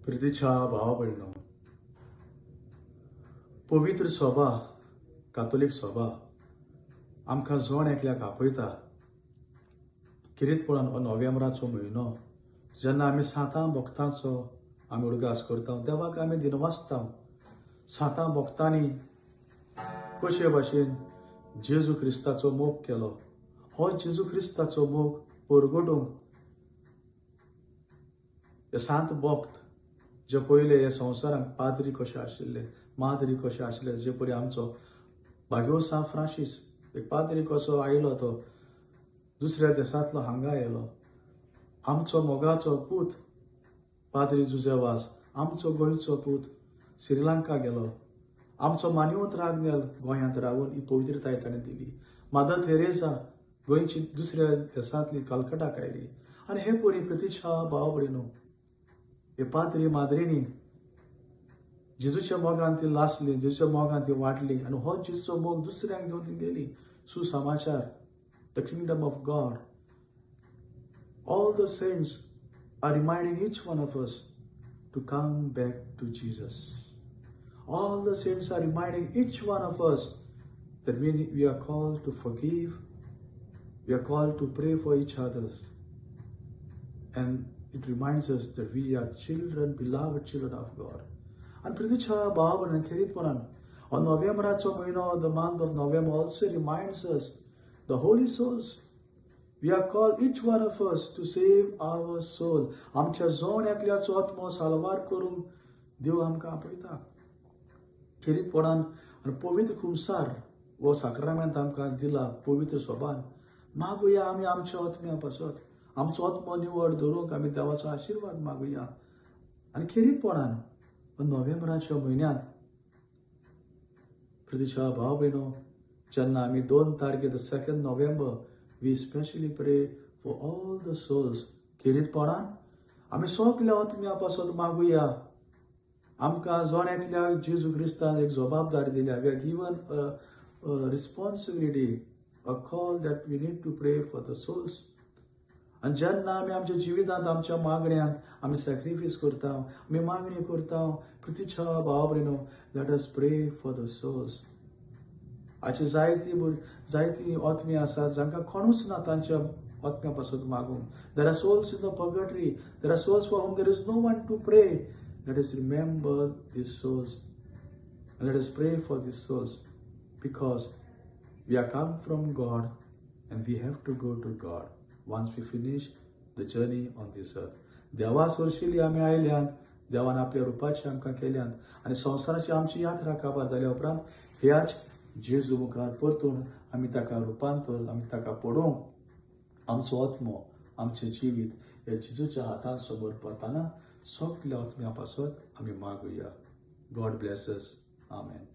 प्रितीच्या भावा भयणो, पवित्र सभा कातोलीक सभा आमकां जोण एकल्याक आपयता. किरीतपणान हो नोव्हेंबराचो म्हयनो जेन्ना आमी 7 भक्तांचो आमी उडगास करता, देवाक आमी दिनवासता. 7 भक्तांनी कशे भाशेन जेजू क्रिस्ताचो मोग केलो. हो जेजू क्रिस्ताचो मोग परगटूंक हे 7 भक्त जे पयले हे संवसारांत पाद्री कशे आशिल्ले, माद्री कशे आशिल्ले, जे परी आमचो भाग्यो सा फ्रांसीस एक पाद्री कसो आयलो, तो दुसऱ्या देशांतलो हांगा आयलो. आमचो मोगाचो पूत पाद्री जुझेवास आमचो गोंयचो पूत श्रीलंका गेलो. आमचो मानिवंत रागनेल गोंयांत रावून ही पवित्रताय ताणें दिली. मदर तेरेसा गोंयची दुसऱ्या देशांतली कलकटाक आयली. आनी हे परी प्रितीच्या भाव भयणो, हे पाद्री माद्रींनी जेजूच्या मोगान ती लासली, जेजूच्या मोगान ती वाटली, आनी हो जेजूचो मोग दुसऱ्यांक घेवन ती गेली. सुसमाचार, the kingdom of God. All the saints are reminding each one of us to come back to Jesus. All the saints are reminding each one of us that we are called to forgive, we are called to pray for each other. And it reminds us that we are children, beloved children of God. And प्रितीच्या भावान खेरीतपणान हो नोव्हेंबराचो म्हयनो, the month of November also reminds us the holy souls. We are called, each one of us, to save our soul. आमच्या जोण एकल्याचो आत्मो साल्वार करूंक देव आमकां आपयता. खेरीतपणान आनी पवित्र खुमसार वो साक्रामेंत आमकां दिला पवित्र सोबान. मागुया आमी आमच्या आत्म्या पासत आमचो आत्मो निवड धरूंक आमी देवाचो आशिर्वाद मागुया. आनी खेरीतपणान नोव्हेंबराच्या म्हयन्यांत प्रितीच्या भाव भयणो, जेन्ना आमी 2 तारखेर 2 November we especially pray for all the souls. खेरीतपणान आमी सगल्या आत्म्या पासत मागुया. आमकां जोण एकल्याक जेजू क्रिस्तान एक जबाबदारी दिल्या. We are given a responsibility, a call that we need to pray for the souls. आनी जेन्ना आमी आमच्या जिवितांत आमच्या मागण्यांत आमी सॅक्रिफायस करता, आमी मागणी करता, प्रितीच्या भाव भयणो, let us pray for the souls. आजची जायती आत्मी आसात जांकां कोणूच ना तांच्या आत्म्या पासून मागूंक. There are souls in the purgatory. There are souls for whom there is no one to pray. Let us remember these souls and let us pray for these souls, because we are come from God and we have to go to God once we finish the journey on this earth. देवा सोर्शिली आमी आयल्यात, देवान आपल्या रुपाची आमकां केल्यात, आनी संवसाराची आमची यात्रा काबार जाल्या उपरांत ह्याच जेजू मुखार परतून आमी ताका रुपांतर, आमी ताका पडोवंक आमचो आत्मो, आमचें जिवीत हे जेजूच्या हातान समोर पडताना सगल्या आत्म्या पासत आमी मागुया. God bless us. आमेन.